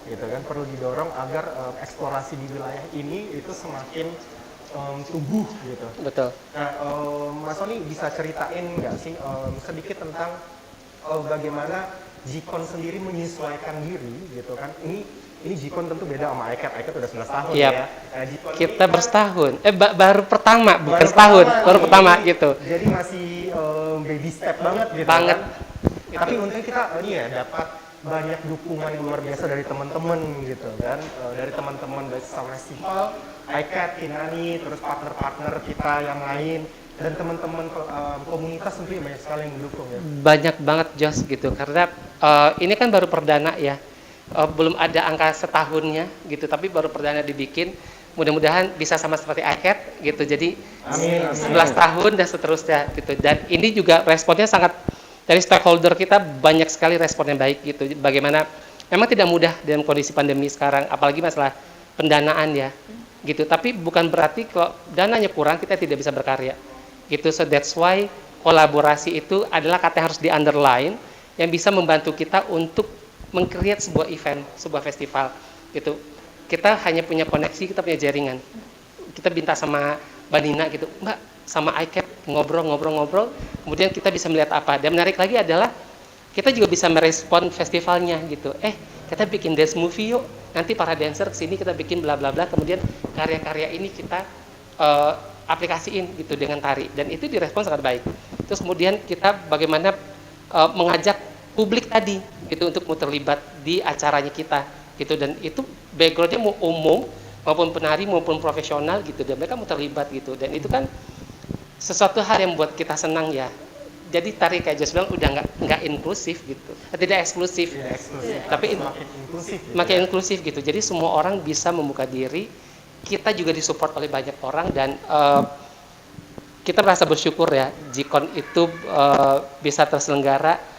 gitu kan, perlu didorong agar eksplorasi di wilayah ini itu semakin tumbuh gitu. Betul. Nah, Mas Sony bisa ceritain nggak sih sedikit tentang bagaimana JICON sendiri menyesuaikan diri gitu kan? Ini JICON tentu beda sama ICAD. ICAD udah 11 tahun Yap. ya. Nah, JICON Kita ini kan bersetahun, baru pertama, bukan setahun, baru pertama gitu. Jadi masih baby step banget gitu Banget. kan. Tapi untungnya kita ini ya dapat banyak dukungan yang luar biasa dari teman-teman gitu kan, dari teman-teman bersama festival, ICAD, Kinani, terus partner-partner kita yang lain, dan teman-teman komunitas tentunya banyak sekali yang mendukung ya. Banyak banget Jos gitu, karena ini kan baru perdana ya, belum ada angka setahunnya gitu, tapi baru perdana dibikin. Mudah-mudahan bisa sama seperti ICAD gitu, jadi Amin. 11 tahun dan seterusnya gitu. Dan ini juga responnya sangat, dari stakeholder kita banyak sekali respon yang baik gitu. Bagaimana memang tidak mudah dalam kondisi pandemi sekarang, apalagi masalah pendanaan ya gitu. Tapi bukan berarti kalau dananya kurang kita tidak bisa berkarya gitu. So that's why kolaborasi itu adalah kata yang harus di underline, yang bisa membantu kita untuk meng-create sebuah event, sebuah festival gitu. Kita hanya punya koneksi, kita punya jaringan. Kita minta sama Mbak Nina gitu, Mbak, sama ICAD ngobrol, kemudian kita bisa melihat apa. Dan menarik lagi adalah kita juga bisa merespon festivalnya gitu. Kita bikin dance movie yuk, nanti para dancer kesini kita bikin bla bla bla, kemudian karya-karya ini kita aplikasiin gitu dengan tari, dan itu direspon sangat baik. Terus kemudian kita bagaimana mengajak publik tadi gitu untuk mau terlibat di acaranya kita gitu, dan itu backgroundnya mau umum maupun penari maupun profesional gitu, dan mereka mau terlibat gitu, dan itu kan sesuatu hal yang buat kita senang ya. Jadi tari kayak Jos bilang udah nggak inklusif gitu, tidak eksklusif, tapi makin inklusif gitu. Jadi semua orang bisa membuka diri, kita juga disupport oleh banyak orang, dan kita merasa bersyukur ya JICON itu bisa terselenggara.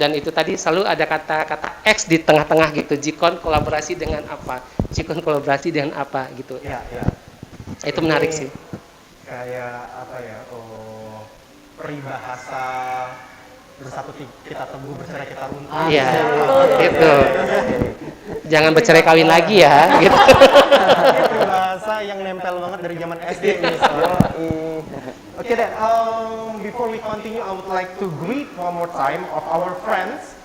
Dan itu tadi selalu ada kata-kata X di tengah-tengah gitu. JICON kolaborasi dengan apa? JICON kolaborasi dengan apa gitu. Ya. Itu menarik sih. Kayak apa ya? Peribahasa bersatu kita teguh, bercerai kita runtuh. Iya, itu. Jangan bercerai kawin lagi ya, gitu. Itu bahasa yang nempel banget dari zaman SD ini. Okay then, before we continue, I would like to greet one more time of our friends,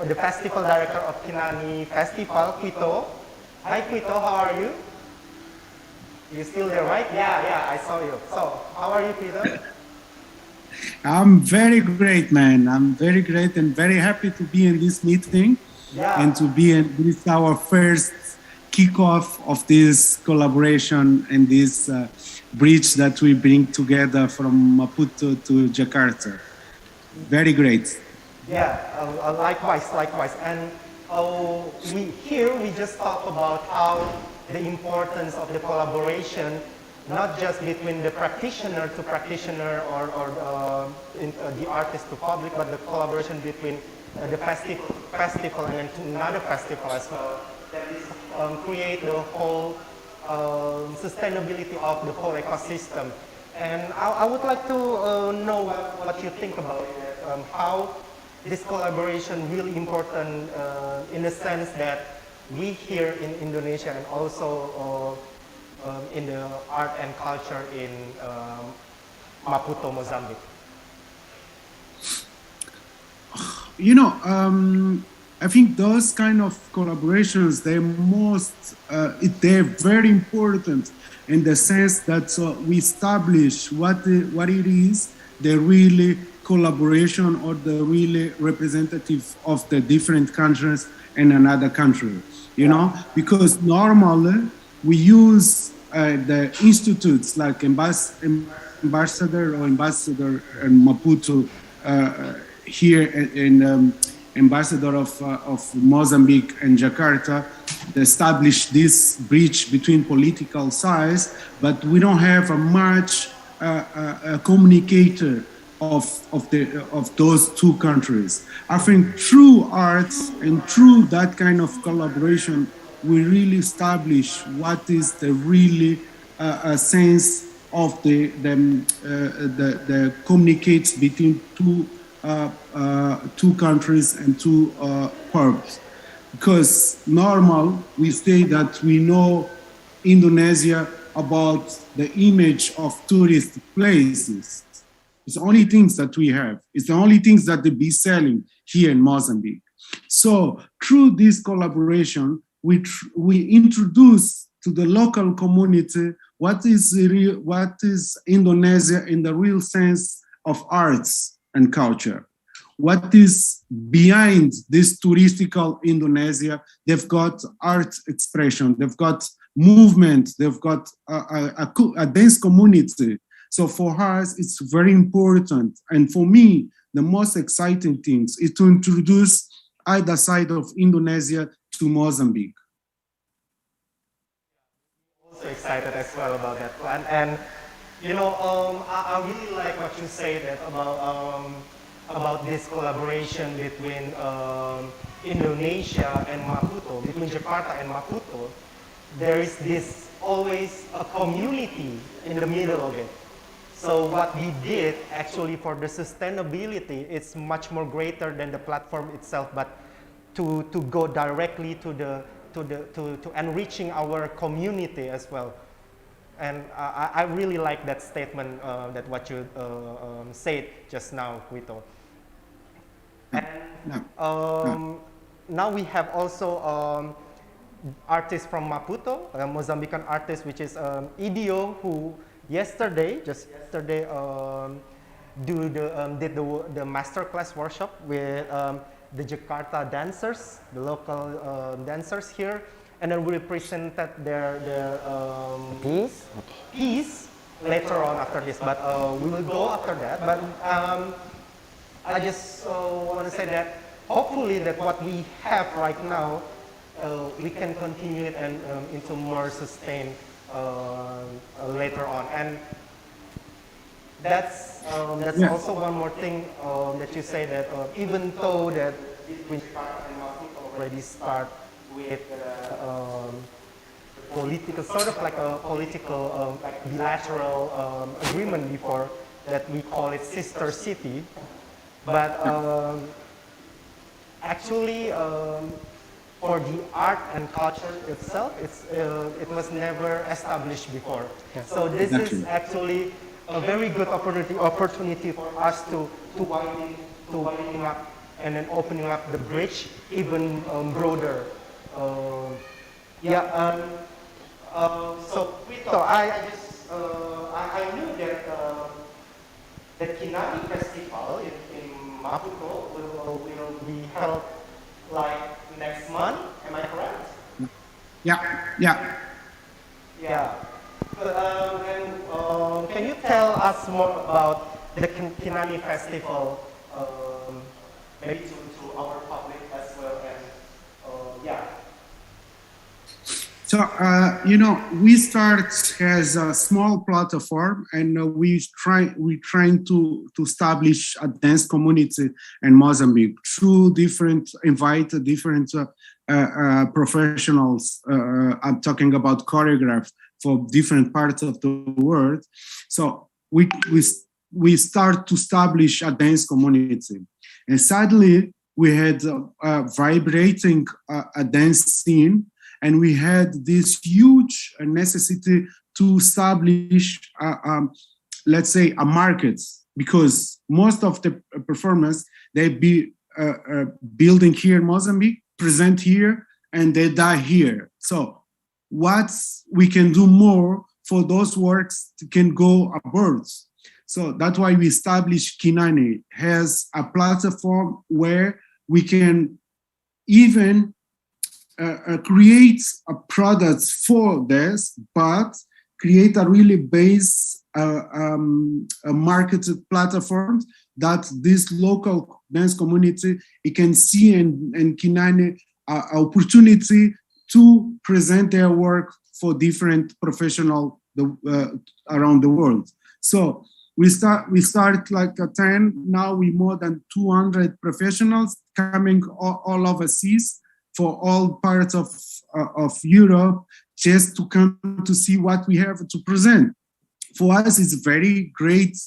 the festival director of Kinani Festival, Quito. Hi Quito, how are you? You still there, right? Yeah, I saw you. So, how are you, Quito? I'm very great, man. I'm very great and very happy to be in this meeting and to be in this our first kickoff of this collaboration and this bridge that we bring together from Maputo to Jakarta. Very great. Yeah, likewise. And we just talked about how the importance of the collaboration, not just between the practitioner to practitioner or the artist to public, but the collaboration between the festival and then to another festival as well. That is create the whole sustainability of the whole ecosystem. And I would like to know what you think about it. How this collaboration really important in the sense that we here in Indonesia and also in the art and culture in Maputo, Mozambique. You know, I think those kind of collaborations, they're very important in the sense that we establish what it is, the really collaboration or the really representative of the different countries in another country, you know, because normally we use the institutes like ambassador in Maputo, here in ambassador of Mozambique and Jakarta, establish this bridge between political sides, but we don't have a much communicator of those two countries. I think through arts and through that kind of collaboration, we really establish what is the really sense of the communicates between two countries and two purposes. because normal we say that we know Indonesia about the image of tourist places. It's the only things that we have. It's the only things that they be selling here in Mozambique. So through this collaboration, we introduce to the local community what is Indonesia in the real sense of arts and culture. What is behind this touristical Indonesia? They've got art expression, they've got movement, they've got a dance community. So for us, it's very important. And for me, the most exciting things is to introduce either side of Indonesia to Mozambique. Also excited as well about that plan. And you know, I really like what you say that about this collaboration between Indonesia and Maputo, between Jakarta and Maputo. There is this always a community in the middle of it. So what we did actually for the sustainability, it's much more greater than the platform itself, but to go directly to enriching our community as well. And I really like that statement, that what you said just now, Quito. And now we have also artist from Maputo, a Mozambican artist, which is Idio, who just yesterday did the masterclass workshop with the Jakarta dancers, the local dancers here, and then we presented their piece later on after this. But we will go after that. But I just want to say that hopefully that what we have right now, we can continue it and into more sustained later on. And that's also one more thing that you say that even though that between Jakarta and Maputo already start with political, sort of like a political like bilateral agreement before that we call it sister city, but actually for the art and culture itself, it was never established before. Yeah. So this is actually a very good opportunity for us to widen up and then opening up the bridge even broader. So Quito, I knew that the Kinani Festival in Maputo will be held like next month. Am I correct? Yeah. Can you tell us more about the Kinani Festival, maybe to our public as well? And So, we start as a small platform, and we're trying to establish a dance community in Mozambique through invite different professionals. I'm talking about choreographers for different parts of the world. So we start to establish a dance community, and suddenly we had vibrating a dance scene. And we had this huge necessity to establish, let's say, a market, because most of the performers, they be building here in Mozambique, present here, and they die here. So what we can do more for those works can go abroad. So that's why we established Kinani as a platform where we can even create a product for this, but create a really base a marketed platform that this local dance community it can see and Kinani opportunity to present their work for different professionals around the world. So we start like a 10. Now we more than 200 professionals coming all overseas, for all parts of Europe, just to come to see what we have to present. For us, it's very great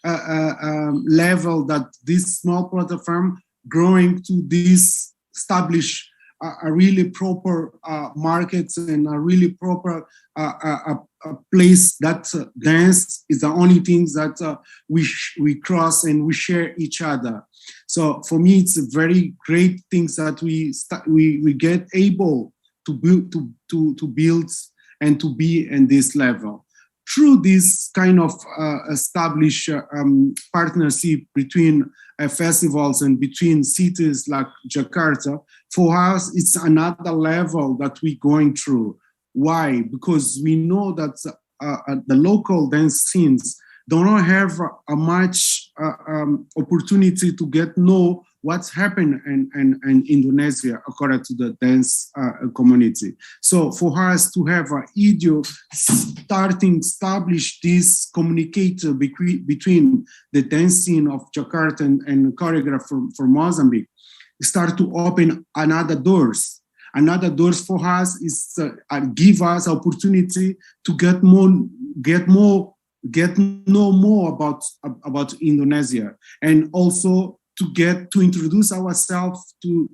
level that this small platform growing to this established a really proper markets and a really proper a place that dance is the only thing that we cross and we share each other. So for me, it's a very great things that we get able to build and to be in this level. Through this kind of established partnership between festivals and between cities like Jakarta, for us, it's another level that we're going through. Why? Because we know that the local dance scenes do not have a much opportunity to get know what's happened in Indonesia according to the dance community. So for us to have Idio starting establish this communicator between the dance scene of Jakarta and choreographer from Mozambique, start to open another doors. Another doors for us is give us opportunity to get know more about Indonesia, and also to introduce ourselves to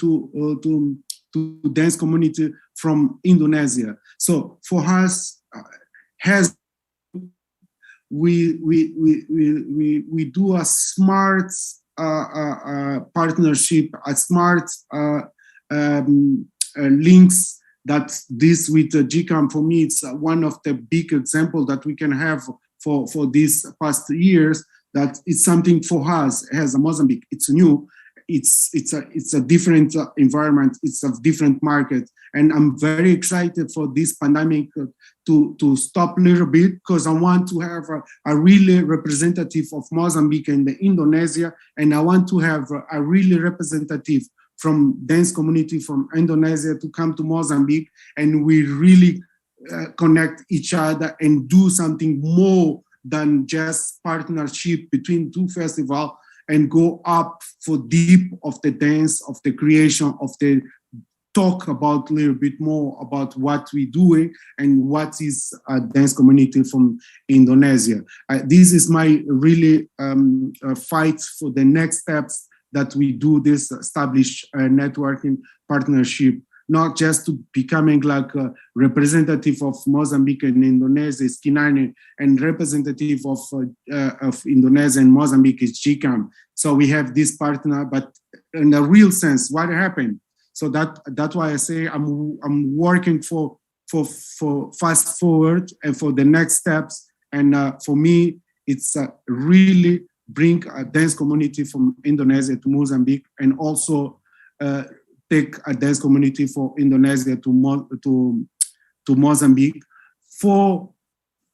dance community from Indonesia. So for us, we do a smart partnership, a smart links that this with JICON, for me, it's one of the big examples that we can have for these past years, that it's something for us as a Mozambique. It's new, it's a different environment, it's a different market, and I'm very excited for this pandemic to stop a little bit, because I want to have a really representative of Mozambique and Indonesia, and I want to have a really representative from dance community from Indonesia to come to Mozambique, and we really connect each other and do something more than just partnership between two festivals, and go up for deep of the dance, of the creation, of the talk about a little bit more about what we're doing and what is a dance community from Indonesia. This is my really fight for the next steps, that we do this established networking partnership, not just to becoming like a representative of Mozambique and Indonesia is Kinane, and representative of Indonesia and Mozambique is JICON. So we have this partner, but in a real sense, what happened? So that's why I say I'm working for fast forward and for the next steps. And for me, it's really bring a dance community from Indonesia to Mozambique, and also take a dance community for Indonesia to Mozambique, for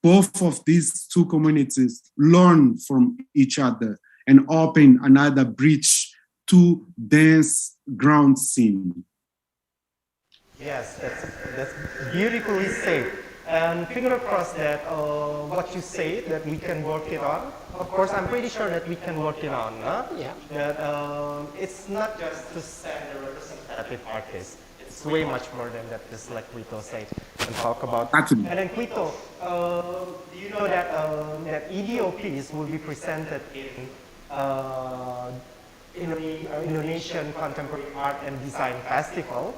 both of these two communities learn from each other and open another bridge to dance ground scene. Yes, that's beautifully said. And finger crossed that what you say, that we can work it on. Of course, I'm pretty sure that we can work it on. Huh? Yeah. That it's not just to send a representative artist. It's way much more than that, just like Quito said, and talk about. Absolutely. And then Quito, do you know that that Idio piece will be presented in Indonesian Contemporary Art and Design Festival